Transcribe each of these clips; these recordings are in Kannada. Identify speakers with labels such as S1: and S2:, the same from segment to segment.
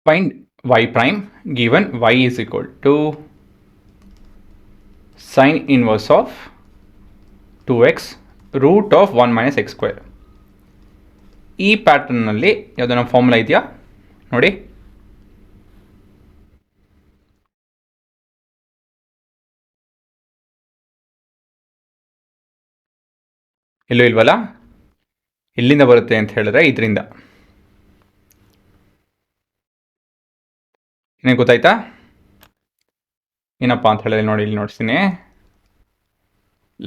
S1: Find y prime given y is equal to sine inverse of 2x root of 1 minus x square. ಈ ಪ್ಯಾಟರ್ನಲ್ಲಿ ಯಾವುದೋ ನಮ್ಮ ಫಾರ್ಮುಲಾ ಇದೆಯಾ ನೋಡಿ. ಎಲ್ಲೂ ಇಲ್ವಲ್ಲ. ಎಲ್ಲಿಂದ ಬರುತ್ತೆ ಅಂತ ಹೇಳಿದ್ರೆ ಇದರಿಂದ. ಏನೇನು ಗೊತ್ತಾಯ್ತಾ? ಏನಪ್ಪ ಅಂತ ಹೇಳಿದ್ರೆ ನೋಡಿ, ಇಲ್ಲಿ ನೋಡ್ತೀನಿ.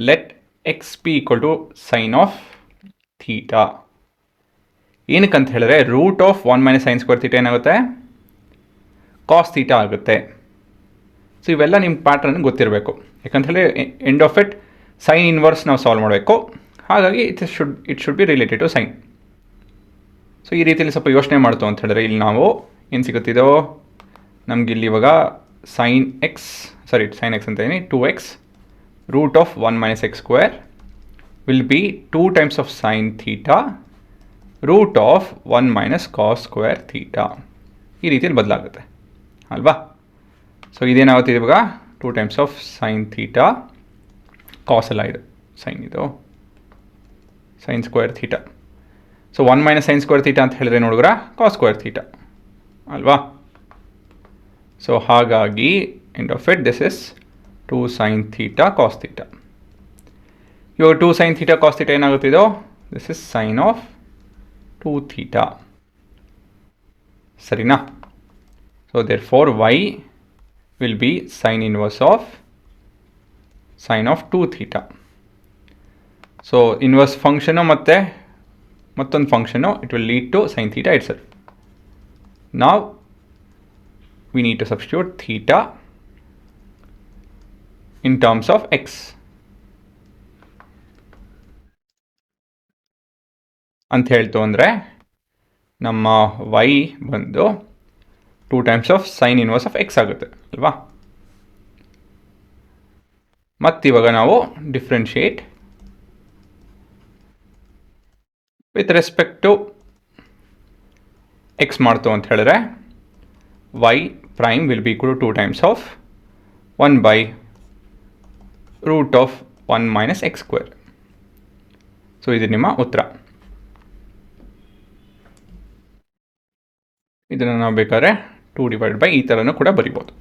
S1: Let x be equal to sine of theta. ಏನಕ್ಕಂತ ಹೇಳಿದ್ರೆ root of 1 minus sine square theta ಏನಾಗುತ್ತೆ? ಕಾಸ್ ಥೀಟಾ ಆಗುತ್ತೆ. ಸೊ ಇವೆಲ್ಲ ನಿಮ್ಮ ಪ್ಯಾಟ್ರನ್ ಗೊತ್ತಿರಬೇಕು. ಯಾಕಂತ ಹೇಳಿ end of it sine inverse ನಾವು ಸಾಲ್ವ್ ಮಾಡಬೇಕು. ಹಾಗಾಗಿ it should be related to sine. So ಈ ರೀತಿಯಲ್ಲಿ ಸ್ವಲ್ಪ ಯೋಚನೆ ಮಾಡ್ತು ಅಂತ ಹೇಳಿದ್ರೆ ಇಲ್ಲಿ ನಾವು ಏನು ಸಿಗುತ್ತಿದೋ ನಮ್ಗೆ ಇಲ್ಲಿ ಇವಾಗ ಸೈನ್ ಎಕ್ಸ್ ಅಂತ ಹೇಳಿ 2x root of 1 minus x square will be 2 times of sine theta root of 1 minus cos square theta. ಈ ರೀತಿಯಲ್ಲಿ ಬದಲಾಗುತ್ತೆ ಅಲ್ವಾ? ಸೊ ಇದೇನಾಗುತ್ತೆ ಇವಾಗ 2 times of sine theta, cos ಎಲ್ಲ ಇದು ಸೈನ್, ಇದು sine square theta. So 1 minus sine square theta ಅಂತ ಹೇಳಿದ್ರೆ ನೋಡಿದ್ರ ಕಾಸ್ ಸ್ಕ್ವೇರ್ ಥೀಟಾ ಅಲ್ವಾ? ಸೊ ಹಾಗಾಗಿ end of it this is 2 sine theta cos theta. ಇವಾಗ 2 ಸೈನ್ ಥೀಟಾ ಕಾಸ್ ಥೀಟಾ ಏನಾಗುತ್ತಿದೋ this is sine of 2 theta. ಸರಿನಾ? So therefore y will be sine inverse of sine of 2 theta. So inverse function ಮತ್ತು ಮತ್ತೊಂದು function it will lead to sine theta itself. ನಾವ್ we need to substitute theta in terms of x. ಅಂತ ಹೇಳ್ತು ಅಂದರೆ ನಮ್ಮ y ಬಂದು 2 times of sine inverse of x ಆಗುತ್ತೆ ಅಲ್ವಾ? ಮತ್ತಿವಾಗ ನಾವು differentiate with respect to x ಮಾಡ್ತು ಅಂತ ಹೇಳಿದ್ರೆ y prime will be equal to 2 times of 1 by root of 1 minus x square. So ಇದು ನಿಮ್ಮ ಉತ್ತರ. ಇದನ್ನು ನಾವು ಬೇಕಾದ್ರೆ 2 ಡಿವೈಡ್ ಬೈ ಈ ಥರನೂ ಕೂಡ ಬರಿಬೋದು.